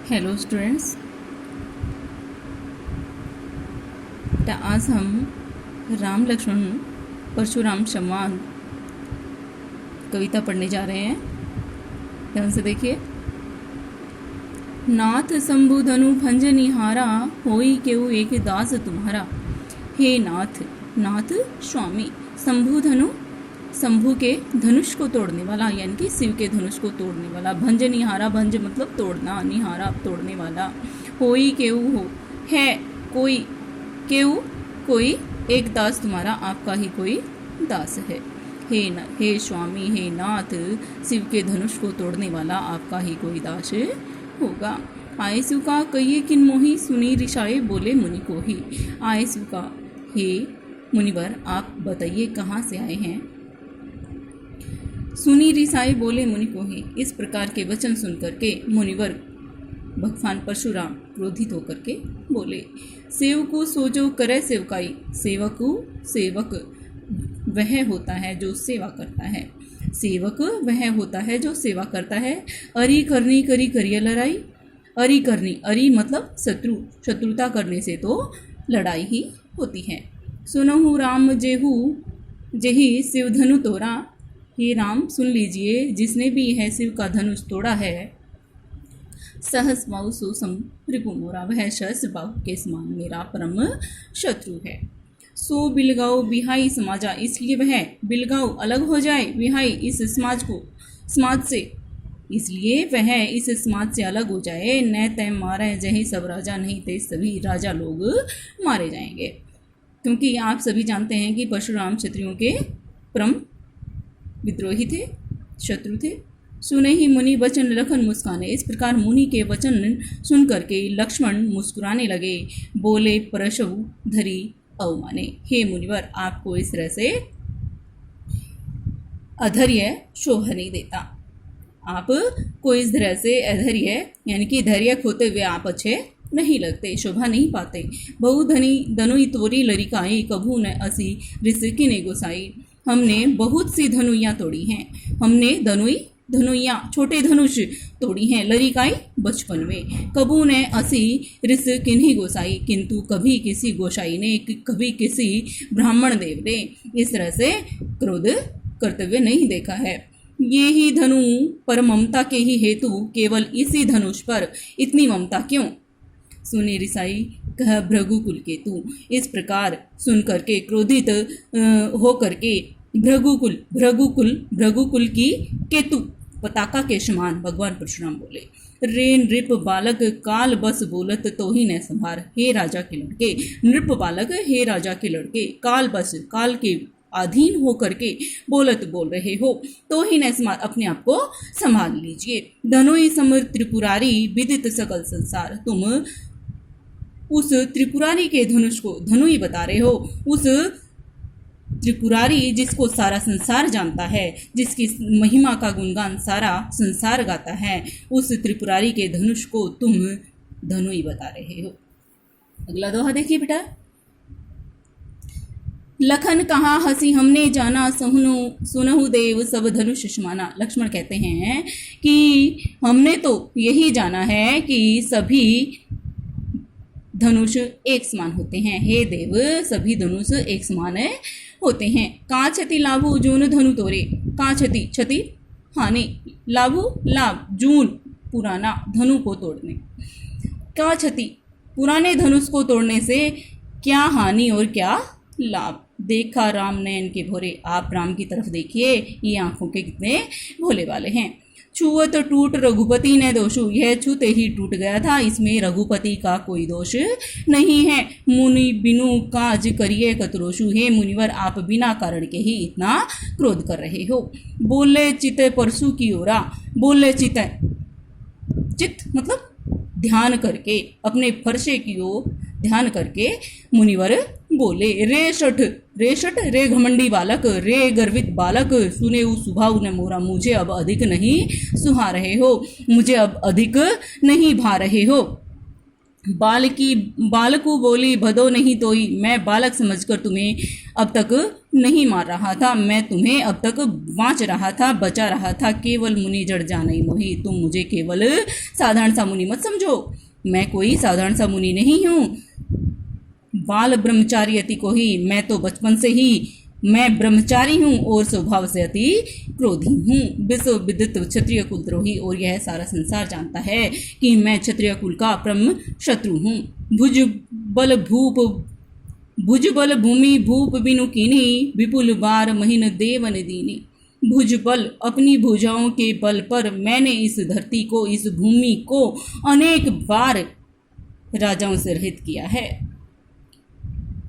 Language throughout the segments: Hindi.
Hello students. आज हम राम लक्ष्मण परशुराम संवाद कविता पढ़ने जा रहे हैं। ध्यान से देखिए। नाथ शंभु धनु भंज निहारा, होई केउ एक दास तुम्हारा। हे नाथ, नाथ स्वामी। शंभु धनु, शंभु के धनुष को तोड़ने वाला, यानी कि शिव के धनुष को तोड़ने वाला। भंज निहारा, भंज मतलब तोड़ना, निहारा तोड़ने वाला। होई केउ, हो है कोई, केउ कोई, एक दास तुम्हारा, आपका ही कोई दास है। हे स्वामी, हे नाथ, शिव के धनुष को तोड़ने वाला आपका ही कोई दास होगा। आए शिव का कहिए किन मोही, सुनी ऋषाए बोले मुनि को ही। आए शिव का, हे मुनिवर आप बताइए कहाँ से आए हैं। सुनी ऋषाए बोले मुनि को ही। इस प्रकार के वचन सुनकर के मुनिवर भगवान परशुराम क्रोधित होकर के बोले। सेवकु सोजो करे सेवकाई। सेवकु, सेवक वह होता है जो सेवा करता है। सेवक वह होता है जो सेवा करता है। अरी करनी करी करिय लड़ाई। अरी करनी, अरी मतलब शत्रु, शत्रुता करने से तो लड़ाई ही होती है। सुनहु राम जेहू, जेही शिव धनु तोड़ा। हे राम सुन लीजिए, जिसने भी है शिव का धनुष तोड़ा है। सहस बाहु सो सम रिपु मोरा, वह सहस बाहु के समान मेरा परम शत्रु है। सो बिलगाओ बिहाई समाजा, इसलिए वह बिलगाओ अलग हो जाए, बिहाई इस समाज से, इसलिए वह इस समाज से अलग हो जाए। न तय मारे जही सब राजा, नहीं थे सभी राजा लोग मारे जाएंगे। क्योंकि आप सभी जानते हैं कि परशुराम क्षत्रियों के परम विद्रोही थे, शत्रु थे। सुने ही मुनि वचन लखन मुस्काने। इस प्रकार मुनि के वचन सुन करके लक्ष्मण मुस्कुराने लगे। बोले परशु धरी अवमाने। हे मुनिवर, आपको इस तरह से अधैर्य शोभा नहीं देता। आपको इस तरह से अधैर्य यानी कि धैर्य खोते हुए आप अच्छे नहीं लगते, शोभा नहीं पाते। बहु धनी धनुई तोरी लरिकाई, कभू न असी ऋषि ने गोसाई। हमने बहुत सी धनुइयाँ तोड़ी हैं। हमने धनुइयाँ छोटे धनुष तोड़ी हैं। लरिकाई बचपन में। कबू ने असी ऋष किन्हीं गोसाई, किंतु कभी किसी गोसाई ने, कभी किसी ब्राह्मण देव ने इस तरह से क्रोध करते हुए नहीं देखा है। ये ही धनु पर ममता के ही हेतु, केवल इसी धनुष पर इतनी ममता क्यों। सुने ऋषाई कह भृगुकुल केतु। इस प्रकार सुन करके क्रोधित हो करके भृगुकुल की केतु पताका के समान भगवान परशुराम बोले। रे नृप बालक काल बस बोलत तो ही न संभार। हे राजा के लड़के, नृप बालक, हे राजा के लड़के, काल बस, काल के अधीन हो करके बोलत बोल रहे हो तो ही न संभार, अपने आप को संभाल लीजिए। धनुई समर त्रिपुरारी विदित सकल संसार। तुम उस त्रिपुरारी के धनुष को धनुई बता रहे हो। उस त्रिपुरारी जिसको सारा संसार जानता है, जिसकी महिमा का गुणगान सारा संसार गाता है, उस त्रिपुरारी के धनुष को तुम धनुई बता रहे हो। अगला दोहा देखिए बेटा। लखन कहा हंसी हमने जाना, सुनहु देव सब धनुष समाना। लक्ष्मण कहते हैं कि हमने तो यही जाना है कि सभी धनुष एक समान होते हैं। हे देव, सभी धनुष एक समान होते हैं। काछति लाभु जून धनु तोरे। काछति, क्षति हानि, लाभु लाभ, जून पुराना, धनु को तोड़ने। काछति, पुराने धनुष को तोड़ने से क्या हानि और क्या लाभ। देखा राम नयन के भोरे। आप राम की तरफ देखिए, ये आंखों के कितने भोले वाले हैं। छुअत टूट रघुपति ने दोषु। यह छूते ही टूट गया था, इसमें रघुपति का कोई दोष नहीं है। मुनि बिनु काज करिए कतरोषु। हे मुनिवर, आप बिना कारण के ही इतना क्रोध कर रहे हो। बोले चित परसु की ओरा। बोले चित, चित मतलब ध्यान करके, अपने फरसे की ओर ध्यान करके मुनिवर बोले। रे शठ, रे घमंडी बालक, रे गर्वित बालक, सुने उ सुभाव ने मोरा। मुझे अब अधिक नहीं सुहा रहे हो, मुझे अब अधिक नहीं भा रहे हो। बालकू बोली, भदो नहीं तोई, मैं बालक समझकर तुम्हें अब तक नहीं मार रहा था, मैं तुम्हें अब तक बाँच रहा था, बचा रहा था। केवल मुनि जड़ जाने मोही, तुम मुझे केवल साधारण सा मुनि मत समझो, मैं कोई साधारण सा मुनि नहीं हूँ। बाल ब्रह्मचारी अति को ही, मैं तो बचपन से ही मैं ब्रह्मचारी हूँ और स्वभाव से अति क्रोधी हूँ। विश्व विदित क्षत्रिय कुलद्रोही, और यह सारा संसार जानता है कि मैं क्षत्रिय कुल का परम शत्रु हूँ। भुज बल भूमि भूप बिनु कीन्ही, विपुल बार महीन देवन दीनी। भुज बल, अपनी भुजाओं के बल पर मैंने इस धरती को, इस भूमि को अनेक बार राजाओं से रहित किया है।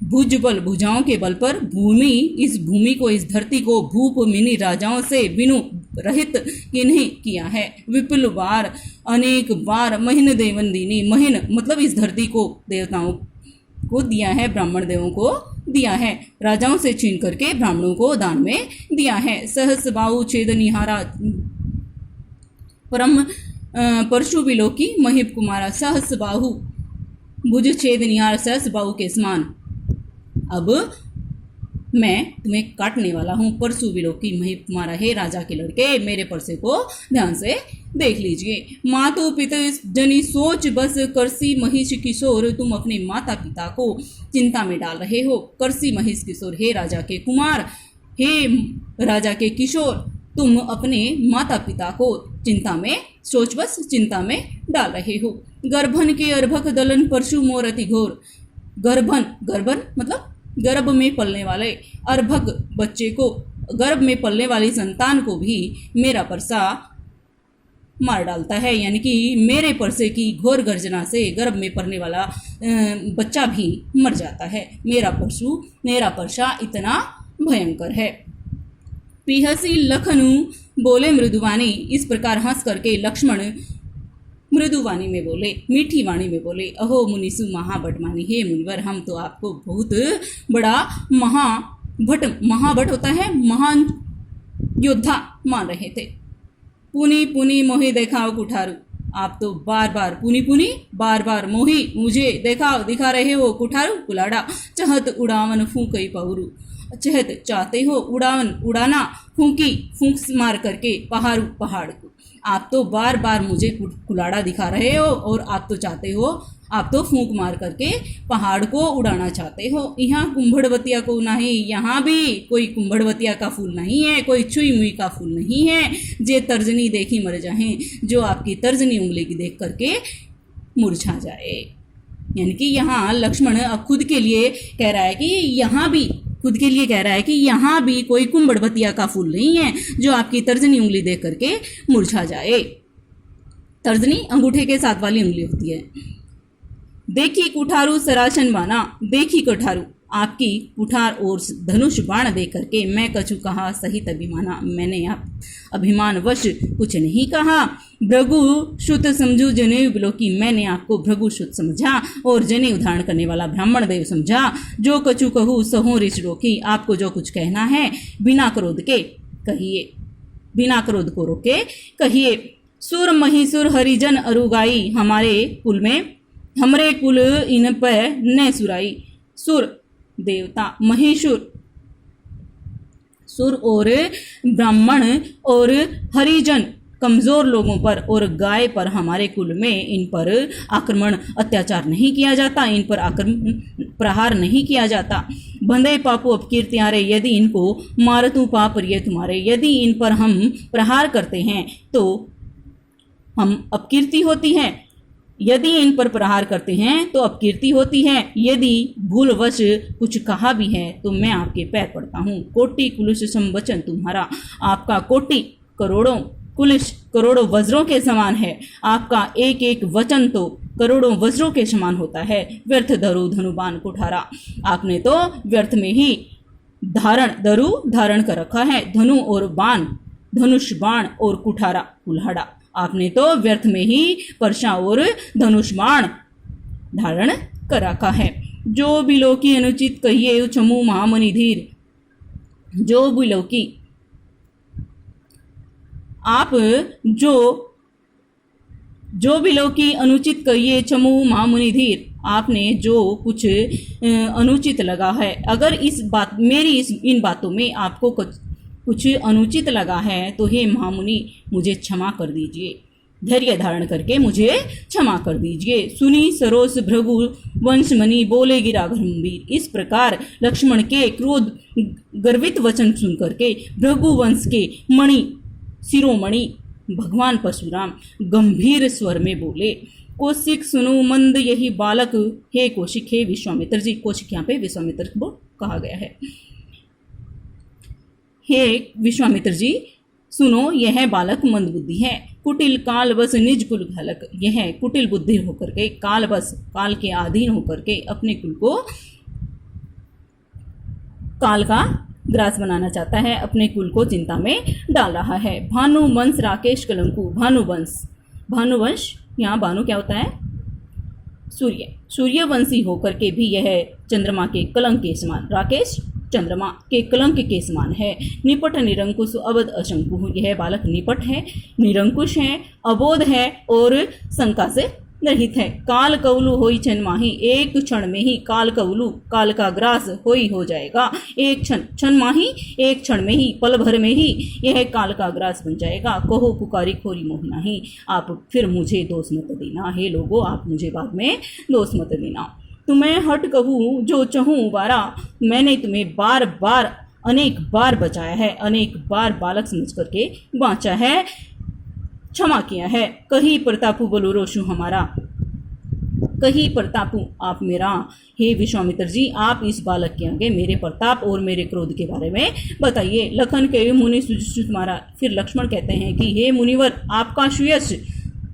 भुज बल, भुजाओं के बल पर भूमि, इस भूमि को, इस धरती को भूप मिनी राजाओं से बिनु रहित किन्हीं किया है। विपुल बार, अनेक बार, महीन देवन दीनी, महीन मतलब इस धरती को देवताओं को दिया है, ब्राह्मण देवों को दिया है, राजाओं से छीन करके ब्राह्मणों को दान में दिया है। सहस बाहु छेद निहारा, परम परशु विलोकी महिप कुमारा। सहस बाहु, भुज छेद निहार, सहस बाहु के समान अब मैं तुम्हें काटने वाला हूँ। परशु विलोकी महिप कुमारा, हे राजा के लड़के, मेरे परसे को ध्यान से देख लीजिए। मातु पिता जनी सोच बस, करसी महिष किशोर, तुम अपने माता पिता को चिंता में डाल रहे हो। करसी महिष किशोर, हे राजा के कुमार, हे राजा के किशोर, तुम अपने माता पिता को चिंता में, सोच बस चिंता में डाल रहे हो। गर्भन के अर्भक दलन, परशु मोर अति घोर। गर्भन, गर्भन मतलब गर्भ में पलने वाले, अर्भक बच्चे को, गर्भ में पलने वाली संतान को भी मेरा परसा मार डालता है, यानी कि मेरे परसे की घोर गर्जना से गर्भ में पलने वाला बच्चा भी मर जाता है। मेरा परसा इतना भयंकर है। पिहसी लखनऊ बोले मृदुवानी, इस प्रकार हंस करके लक्ष्मण मृदुवाणी में बोले, मीठी वाणी में बोले। अहो मुनिसु महाभटमानी, हे मुनिवर, हम तो आपको बहुत बड़ा महाभट होता है, महान योद्धा मान रहे थे। पुनी पुनी मोहि देखाओ कुठारू, आप तो बार बार मोही मुझे दिखा रहे हो कुठारू कुलाड़ा। चहत उड़ावन फूकई पौरू, चहत चाहते हो, उड़ावन उड़ाना, फूंक मार करके पहाड़ को। आप तो बार बार मुझे कुलाड़ा दिखा रहे हो और आप तो चाहते हो, आप तो फूंक मार करके पहाड़ को उड़ाना चाहते हो। यहाँ कुंभड़वतिया को नहीं, यहाँ भी कोई कुंभड़वतिया का फूल नहीं है, कोई छुई मुई का फूल नहीं है। जे तर्जनी देखी मर जाए, जो आपकी तर्जनी उंगली की देख करके मुरझा जाए। यानी कि यहाँ लक्ष्मण अब खुद के लिए कह रहा है कि यहाँ भी कोई कुंभड़वतिया का फूल नहीं है जो आपकी तर्जनी उंगली देख करके मुरझा जाए। तर्जनी अंगूठे के साथ वाली उंगली होती है। देखी कुठारू सरासन बाना, देखी कुठारू, आपकी कुठार और धनुष बाण देख करके मैं कछु कहा सहित अभिमाना, मैंने आप अभिमानवश कुछ नहीं कहा। भृगु श्रुत समझू जनेऊ बिलोकी, मैंने आपको भृगु श्रुत समझा और जनेऊ धारण करने वाला ब्राह्मण देव समझा। जो कछु कहूँ सहो ऋष रोकी, आपको जो कुछ कहना है बिना क्रोध के कहिए, बिना क्रोध को रोके कहिए। सुर महिसुर हरिजन अरुगाई, हमरे कुल इन पर न सुराई। सुर देवता, महिषुर सुर और ब्राह्मण और हरिजन कमजोर लोगों पर और गाय पर हमारे कुल में इन पर आक्रमण अत्याचार नहीं किया जाता, इन पर प्रहार नहीं किया जाता। बंदे पापो अपकीर्त्यारे, यदि इनको मारतू पाप ये तुम्हारे, यदि इन पर हम प्रहार करते हैं तो हम अपकीर्ति होती है, यदि इन पर प्रहार करते हैं तो अपकीर्ति होती है। यदि भूलवश कुछ कहा भी है तो मैं आपके पैर पड़ता हूँ। कोटि कुलिश संवचन तुम्हारा, आपका कोटि करोड़ों, कुलिश करोड़ों वज्रों के समान है, आपका एक एक वचन तो करोड़ों वज्रों के समान होता है। व्यर्थ धरु धनुबान कुठारा, आपने तो व्यर्थ में ही धरु धारण कर रखा है, धनु और बाण, धनुष बाण और कुठारा कुल्हाड़ा, आपने तो व्यर्थ में ही परशा और धनुष बाण धारण कर रखा है। जो बिलोकी अनुचित कहिए चमू महामणि धीर, जो बिलोकी, आप जो जो बिलो की अनुचित कहिए चमू महामुनि धीर, आपने जो कुछ अनुचित लगा है, अगर इस बात मेरी इन बातों में आपको कुछ अनुचित लगा है तो हे महामुनि मुझे क्षमा कर दीजिए, धैर्य धारण करके मुझे क्षमा कर दीजिए। सुनी सरोस भृगु वंशमणि बोले गिरा गंभीर। इस प्रकार लक्ष्मण के क्रोध गर्वित वचन सुन करके भृगु वंश के मणि शिरोमणि भगवान परशुराम गंभीर स्वर में बोले, कौशिक सुनो मंद यही बालक, हे कौशिक हे विश्वामित्र जी। कौशिक यहाँ पे विश्वामित्र को कहा गया है। हे विश्वामित्र जी सुनो, यह बालक मंद बुद्धि है, कुटिल काल बस निज कुल घालक। यह कुटिल बुद्धि होकर के काल बस काल के अधीन होकर के अपने कुल को काल का ग्रास बनाना चाहता है, अपने कुल को चिंता में डाल रहा है। भानुवंश राकेश कलंकु। भानुवंश यहाँ भानु क्या होता है? सूर्यवंशी होकर के भी यह चंद्रमा के कलंक के समान, राकेश चंद्रमा के कलंक के समान है। निपट निरंकुश अवध अशंकु। यह बालक निपट है, निरंकुश है, अबोध है और शंका से रहित है। काल कौलु होई क्षण माही। एक क्षण में ही काल कौलु काल का ग्रास होई हो जाएगा। एक क्षण माही, एक क्षण में ही, पल भर में ही यह काल का ग्रास बन जाएगा। कहो पुकारी खोरी मोहना ही। आप फिर मुझे दोष मत देना, हे लोगों आप मुझे बाद में दोष मत देना। तुम्हें हट कहूँ जो चहूँ बारा। मैंने तुम्हें बार बार अनेक बार बचाया है, अनेक बार बालक समझ करके बाँचा है, क्षमा किया है। कहीं प्रतापु बोलो रोशु हमारा। कहीं प्रतापु आप मेरा। हे विश्वामित्र जी आप इस बालक के आगे मेरे प्रताप और मेरे क्रोध के बारे में बताइए। लखन के मुनि तुम्हारा। फिर लक्ष्मण कहते हैं कि हे मुनिवर आपका श्रेयस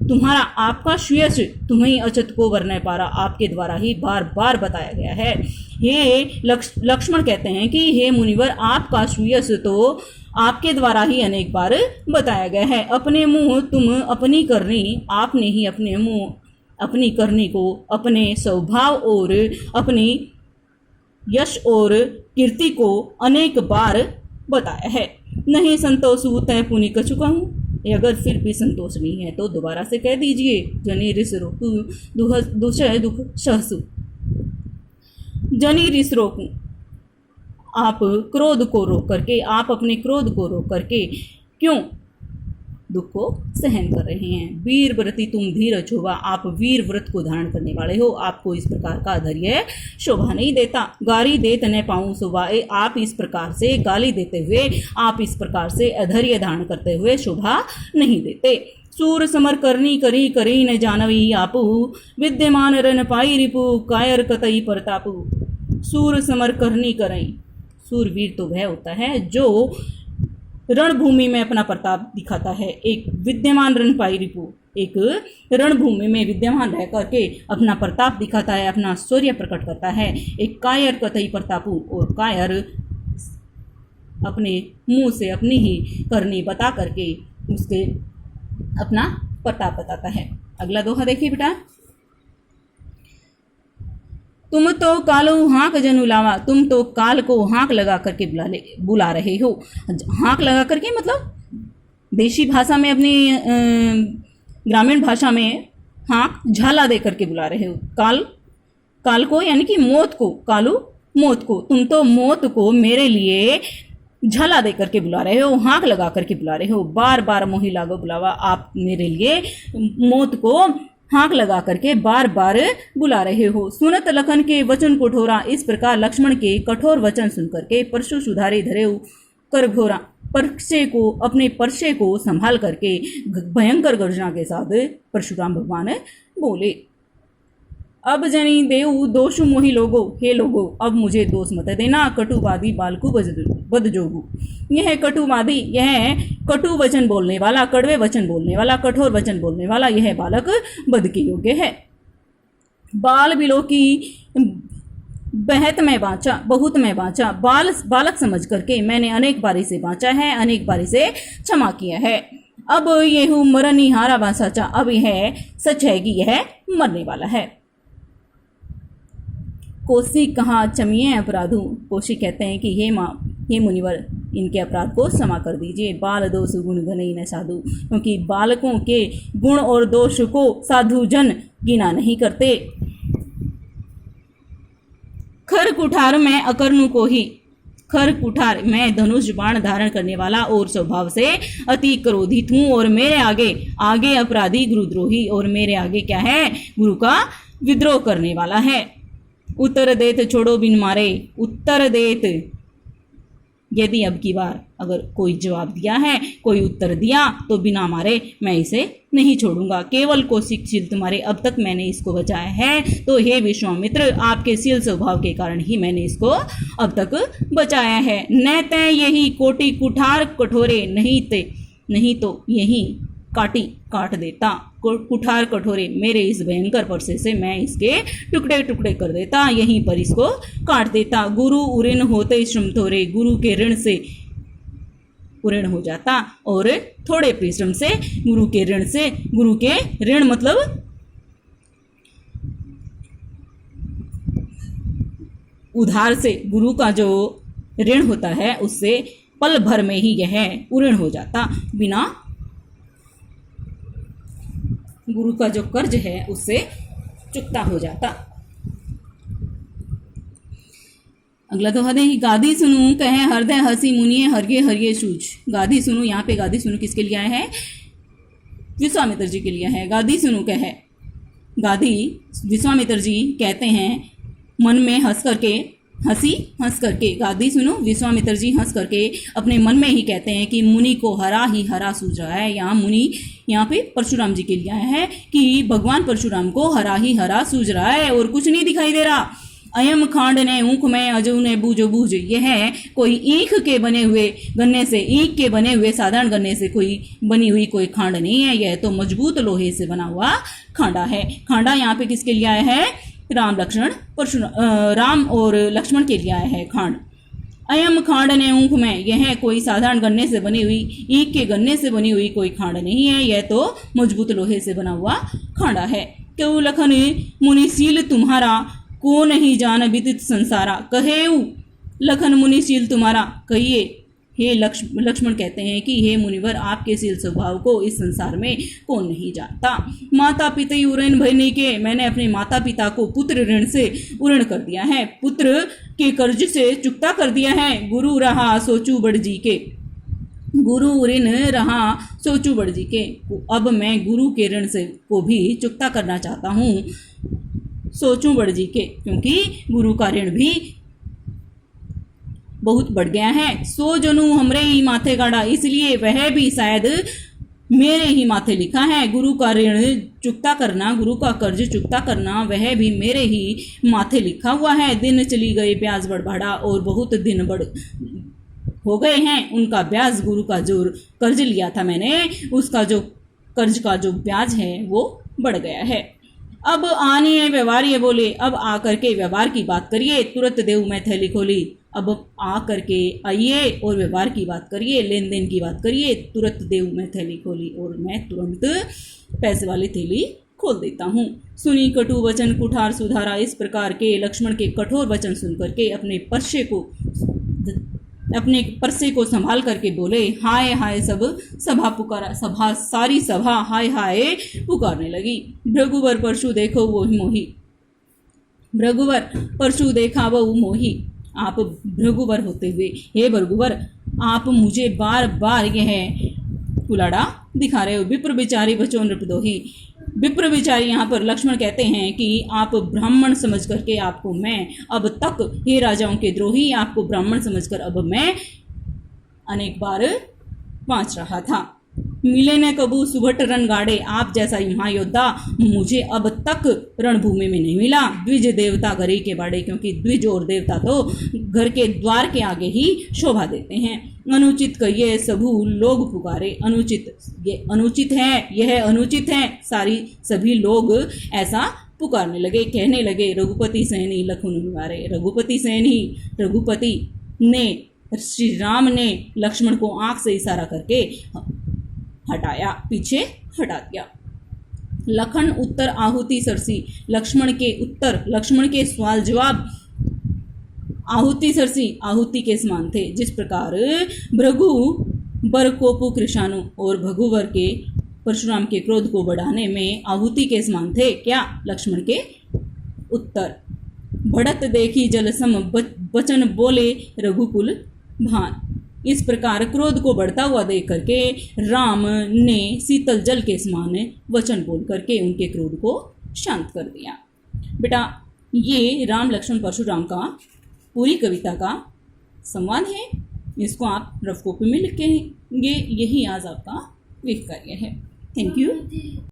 तुम्हारा, आपका श्रेयस तुम्हें अचत को वर्णय पारा, आपके द्वारा ही बार बार बताया गया है। हे लक्ष्मण कहते हैं कि हे मुनिवर आपका श्रेयस तो आपके द्वारा ही अनेक बार बताया गया है। अपने मुंह तुम अपनी करनी, आपने ही अपने मुंह अपनी करनी को अपने स्वभाव और अपनी यश और कीर्ति को अनेक बार बताया है। नहीं संतोष तय पुनि कछु कहूँ। अगर फिर भी संतोष नहीं है तो दोबारा से कह दीजिए। जनी रिस रोकू दुषय दुख सहसु। जनी रिस रोकू आप क्रोध को रोक करके, आप अपने क्रोध को रोक करके क्यों दुख को सहन कर रहे हैं। वीर व्रति तुम धीर शोभा। आप वीर व्रत को धारण करने वाले हो, आपको इस प्रकार का धैर्य शोभा नहीं देता। गाली देत न पाऊँ शोभा। आप इस प्रकार से गाली देते हुए, आप इस प्रकार से अधैर्य धारण करते हुए शोभा नहीं देते। सूर समर करनी करी करी न जानवी आपू। विद्यमान रन पाई रिपु कायर कतई परतापू। सूर समर करनी करई। सूरवीर तो वह होता है जो रणभूमि में अपना प्रताप दिखाता है। एक विद्यमान रणपाई रिपु, एक रणभूमि में विद्यमान रह करके अपना प्रताप दिखाता है, अपना शौर्य प्रकट करता है। एक कायर कतई प्रतापु, और कायर अपने मुंह से अपनी ही करनी बता करके उसके अपना प्रताप बताता है। अगला दोहा देखिए बेटा। तुम तो कालो हाँक जनु लावा। तुम तो काल को हाँक लगा करके बुला रहे हो। हाँक लगा करके मतलब देशी भाषा में, अपनी ग्रामीण भाषा में हाँक झाला दे करके बुला रहे हो। काल को यानी कि मौत को, कालू मौत को। तुम तो मौत को मेरे लिए झाला दे करके बुला रहे हो, हाँक लगा करके बुला रहे हो। बार बार मोहि लागो बुलावा। आप मेरे लिए मौत को हाँक लगा करके बार बार बुला रहे हो। सुनत लखन के वचन कठोरा। इस प्रकार लक्ष्मण के कठोर वचन सुनकर के परशु सुधारे धरे कर घोरा। परसे को, अपने परसे को संभाल करके भयंकर गर्जना के साथ परशुराम भगवान बोले, अब जनी देऊ दोषु मोहि लोगो। हे लोगो अब मुझे दोष मत देना। कटुवादी बालकु बद जोगु। यह कटुवादी, यह कटु वचन बोलने वाला, कड़वे वचन बोलने वाला, कठोर वचन बोलने वाला यह बालक बद के योग्य है। बाल बिलो की बहत में बाँचा, बहुत में बाँचा। बालक समझ करके मैंने अनेक बारी से बाँचा है, अनेक बारी से क्षमा किया है। अब येहू मरनी हारा बासाचा। अब यह सच है कि यह मरने वाला है। कौशिक कहा चमिए अपराधु। कौशिक कहते हैं कि हे मुनिवर इनके अपराध को क्षमा कर दीजिए। बाल दोष गुण गनई न साधु, क्योंकि बालकों के गुण और दोष को साधु जन गिना नहीं करते। खर कुठार मैं अकर्णु को ही, खर कुठार मैं धनुष बाण धारण करने वाला और स्वभाव से अति क्रोधित हूँ, और मेरे आगे अपराधी गुरुद्रोही, और मेरे आगे क्या है, गुरु का विद्रोह करने वाला है। उत्तर देत छोड़ो बिन मारे, उत्तर देत यदि अब की बार अगर कोई जवाब दिया है, कोई उत्तर दिया तो बिना मारे मैं इसे नहीं छोड़ूंगा। केवल कौशिकशील तुम्हारे, अब तक मैंने इसको बचाया है, तो हे विश्वामित्र आपके शील स्वभाव के कारण ही मैंने इसको अब तक बचाया है। न तय यही कोटि कुठार कठोरे, नहीं तो यही काट देता कुठार कठोरे, मेरे इस भयंकर परसे से मैं इसके टुकड़े टुकड़े कर देता, यहीं पर इसको काट देता। गुरु उऋण होते श्रम थोरे, गुरु के ऋण से उऋण हो जाता, और थोड़े परिश्रम से गुरु के ऋण से, गुरु के ऋण मतलब उधार से, गुरु का जो ऋण होता है उससे पल भर में ही यह उऋण हो जाता, बिना गुरु का जो कर्ज है उससे चुकता हो जाता। अगला दोहा है, गादी सुनू कहे हृदय हसी मुनिये हरिये हरिये सूझ। गादी सुनू, यहाँ पे गादी सुनू किसके लिए आया है, विश्वामित्र जी के लिए है। गादी सुनू कहे, गादी विश्वामित्र जी कहते हैं मन में हंस करके, गादी सुनो, विश्वामित्र जी हंस करके अपने मन में ही कहते हैं कि मुनि को हरा ही हरा सूझ रहा है। यहाँ मुनि यहाँ पे परशुराम जी के लिए आया है कि भगवान परशुराम को हरा ही हरा सूझ रहा है और कुछ नहीं दिखाई दे रहा। अयम खांड ने ऊख में अजू ने बूझो बूझ, यह कोई ईख के बने हुए गन्ने से, ईख के बने हुए साधारण गन्ने से कोई बनी हुई कोई खांड नहीं है, यह तो मजबूत लोहे से बना हुआ खांडा है। खांडा यहाँ पे किसके लिए आया है, राम और लक्ष्मण के लिए आया है खांड। अयम खांड ने ऊख में, यह कोई साधारण गन्ने से बनी हुई, ईख के गन्ने से बनी हुई कोई खांड नहीं है, यह तो मजबूत लोहे से बना हुआ खांडा है। क्यों लखन मुनिशील तुम्हारा, को नहीं जान विदित संसारा, कहेऊ लखन मुनिशील तुम्हारा, कहिए हे लक्ष्मण कहते हैं कि हे मुनिवर आपके शील स्वभाव को इस संसार में कौन नहीं जानता। माता पिता उऋण भयनी के, मैंने अपने माता पिता को पुत्र ऋण से उऋण कर दिया है, पुत्र के कर्ज से चुकता कर दिया है। गुरु रहा सोचू बड़ जी के, गुरु ऋण रहा सोचू बड़ जी के, अब मैं गुरु के ऋण से को भी चुकता करना चाहता हूँ सोचूं बड़ जी के, क्योंकि गुरु का ऋण भी बहुत बढ़ गया है। सो जनू हमरे ही माथे गाड़ा, इसलिए वह भी शायद मेरे ही माथे लिखा है। गुरु का ऋण चुकता करना, गुरु का कर्ज चुकता करना, वह भी मेरे ही माथे लिखा हुआ है। दिन चली गई ब्याज बढ़ बढ़ा, और बहुत दिन बढ़ हो गए हैं उनका ब्याज, गुरु का जो कर्ज लिया था मैंने, उसका जो कर्ज का जो ब्याज है वो बढ़ गया है। अब आनी है व्यवहार, ये बोले अब आ करके व्यवहार की बात करिए। तुरंत देव मैं थैली खोली, अब आ करके आइए और व्यवहार की बात करिए, लेन देन की बात करिए। तुरंत देव मैं थैली खोली, और मैं तुरंत पैसे वाली थैली खोल देता हूँ। सुनी कटु वचन कुठार सुधारा, इस प्रकार के लक्ष्मण के कठोर वचन सुन करके अपने परसे को संभाल करके बोले, हाय हाय सब सभा पुकारा, सभा सारी सभा हाय हाय पुकारने लगी। भृगुवर परशु देखो वो मोही, भृगुवर परशु देखा वो मोही। आप भृगुवर होते हुए हे भृगुवर आप मुझे बार बार यह कुलाड़ा दिखा रहे हो। विप्र बिचारी बचो नृपदोही, विप्र बिचारी यहाँ पर लक्ष्मण कहते हैं कि आप ब्राह्मण समझ करके आपको मैं अब तक, हे राजाओं के द्रोही, आपको ब्राह्मण समझकर अब मैं अनेक बार बाँच रहा था। मिले न कबू सुभट रण गाड़े, आप जैसा महायोद्धा मुझे अब तक रणभूमि में नहीं मिला। द्विज देवता घर ही के बाड़े, क्योंकि द्विज और देवता तो घर के द्वार के आगे ही शोभा देते हैं। अनुचित कहिए सबू लोग पुकारे, अनुचित ये अनुचित है, यह अनुचित है, सभी लोग ऐसा पुकारने लगे, कहने लगे रघुपति सहनी लखन निवारे। रघुपति सहनी, रघुपति ने, श्री राम ने लक्ष्मण को आंख से इशारा करके हटाया, पीछे हटा दिया। लखन उत्तर आहुति सरसी, लक्ष्मण के उत्तर, लक्ष्मण के सवाल जवाब आहुति सरसी आहुति के समान थे। जिस प्रकार भृगु बर कोपु कृशाणु और भगुवर के परशुराम के क्रोध को बढ़ाने में आहुति के समान थे। क्या? लक्ष्मण के उत्तर। बढ़त देखी जलसम वचन बोले रघुकुल भान। इस प्रकार क्रोध को बढ़ता हुआ देख करके राम ने शीतल जल के समान वचन बोल करके उनके क्रोध को शांत कर दिया। बेटा ये राम लक्ष्मण परशुराम का पूरी कविता का संवाद है। इसको आप रफ कॉपी में लिखेंगे। यही आज आपका क्विक कार्य है। Thank you.